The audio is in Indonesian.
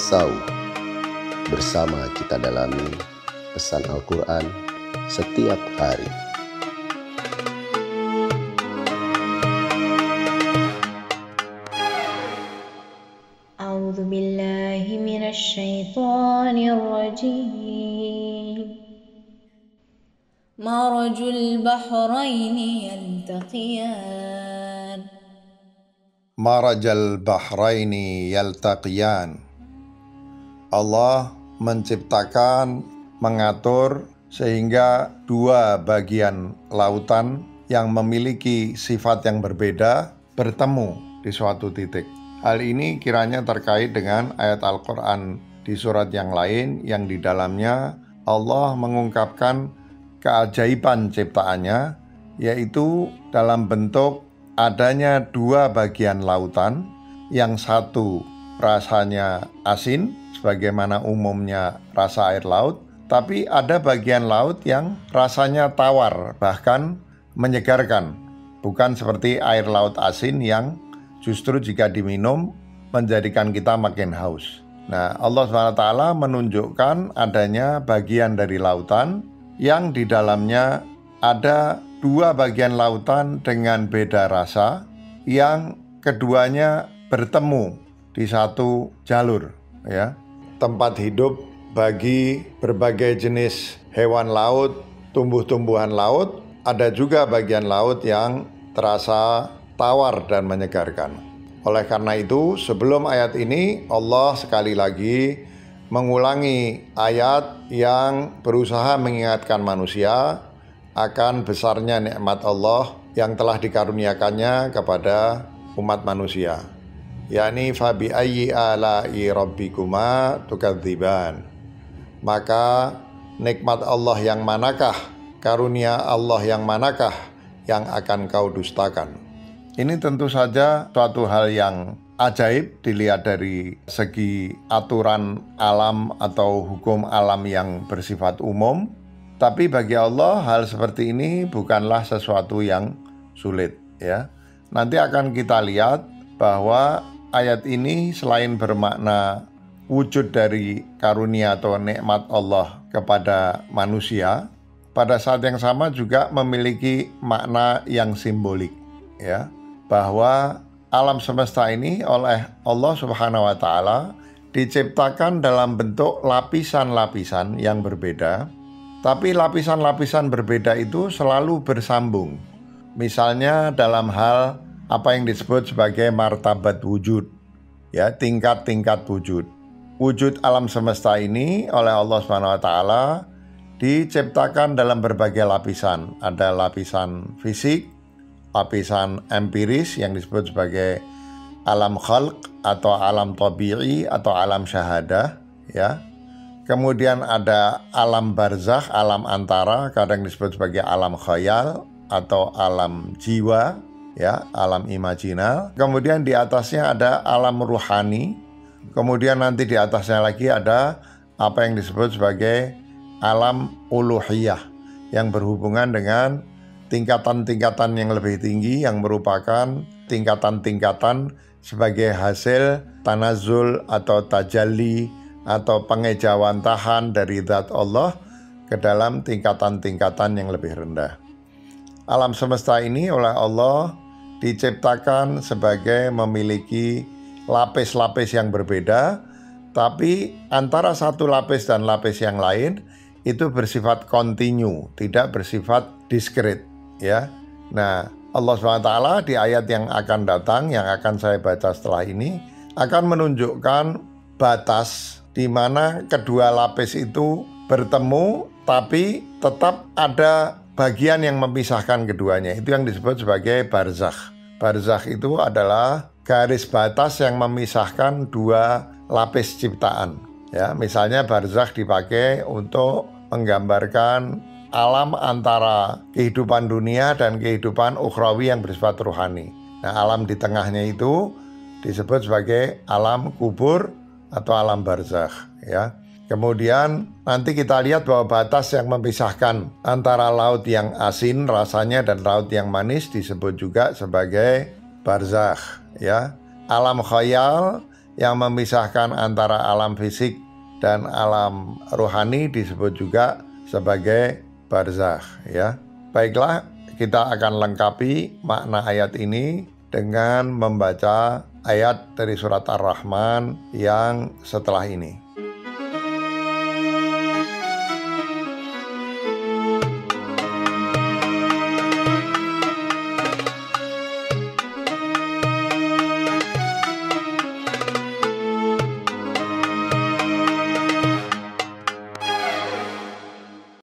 Tasawuf. Bersama kita dalami pesan Al-Quran setiap hari. A'udzu billahi minasy syaithanir rajim. Marajul bahraini yaltaqiyan. Marajal bahraini yaltaqiyan. Allah menciptakan, mengatur sehingga dua bagian lautan yang memiliki sifat yang berbeda bertemu di suatu titik. Hal ini kiranya terkait dengan ayat Al-Quran di surat yang lain yang di dalamnya Allah mengungkapkan keajaiban ciptaannya, yaitu dalam bentuk adanya dua bagian lautan, yang satu rasanya asin sebagaimana umumnya rasa air laut, tapi ada bagian laut yang rasanya tawar, bahkan menyegarkan, bukan seperti air laut asin yang justru jika diminum menjadikan kita makin haus. Nah, Allah SWT menunjukkan adanya bagian dari lautan yang di dalamnya ada dua bagian lautan dengan beda rasa, yang keduanya bertemu di satu jalur, ya. Tempat hidup bagi berbagai jenis hewan laut, tumbuh-tumbuhan laut, ada juga bagian laut yang terasa tawar dan menyegarkan. Oleh karena itu, sebelum ayat ini Allah sekali lagi mengulangi ayat yang berusaha mengingatkan manusia akan besarnya nikmat Allah yang telah dikaruniakannya kepada umat manusia, yakni fabi ayyi ala'i rabbikuma tukadziban. Maka nikmat Allah yang manakah, karunia Allah yang manakah yang akan kau dustakan? Ini tentu saja suatu hal yang ajaib dilihat dari segi aturan alam atau hukum alam yang bersifat umum. Tapi bagi Allah hal seperti ini bukanlah sesuatu yang sulit, ya. Nanti akan kita lihat bahwa ayat ini selain bermakna wujud dari karunia atau nikmat Allah kepada manusia, pada saat yang sama juga memiliki makna yang simbolik, ya. Bahwa alam semesta ini oleh Allah Subhanahu wa Ta'ala diciptakan dalam bentuk lapisan-lapisan yang berbeda. Tapi lapisan-lapisan berbeda itu selalu bersambung. Misalnya dalam hal apa yang disebut sebagai martabat wujud, ya, tingkat-tingkat wujud. Wujud alam semesta ini oleh Allah SWT diciptakan dalam berbagai lapisan. Ada lapisan fisik, lapisan empiris yang disebut sebagai alam khalq atau alam tabi'i atau alam syahadah, ya. Kemudian ada alam barzakh, alam antara, kadang disebut sebagai alam khayal atau alam jiwa, ya, alam imajinal. Kemudian di atasnya ada alam ruhani. Kemudian nanti di atasnya lagi ada apa yang disebut sebagai alam uluhiyah yang berhubungan dengan tingkatan-tingkatan yang lebih tinggi yang merupakan tingkatan-tingkatan sebagai hasil tanazul atau tajalli atau pengejawantahan dari zat Allah ke dalam tingkatan-tingkatan yang lebih rendah. Alam semesta ini oleh Allah diciptakan sebagai memiliki lapis-lapis yang berbeda, tapi antara satu lapis dan lapis yang lain itu bersifat kontinu, tidak bersifat diskret, ya. Nah, Allah SWT di ayat yang akan datang, yang akan saya baca setelah ini, akan menunjukkan batas di mana kedua lapis itu bertemu, tapi tetap ada bagian yang memisahkan keduanya. Itu yang disebut sebagai barzakh. Barzakh itu adalah garis batas yang memisahkan dua lapis ciptaan. Ya, misalnya barzakh dipakai untuk menggambarkan alam antara kehidupan dunia dan kehidupan ukhrawi yang bersifat rohani. Nah, alam di tengahnya itu disebut sebagai alam kubur atau alam barzakh, ya. Kemudian nanti kita lihat bahwa batas yang memisahkan antara laut yang asin rasanya dan laut yang manis disebut juga sebagai barzakh, ya. Alam khayal yang memisahkan antara alam fisik dan alam rohani disebut juga sebagai barzakh ya. Baiklah, kita akan lengkapi makna ayat ini dengan membaca ayat dari surat Ar-Rahman yang setelah ini.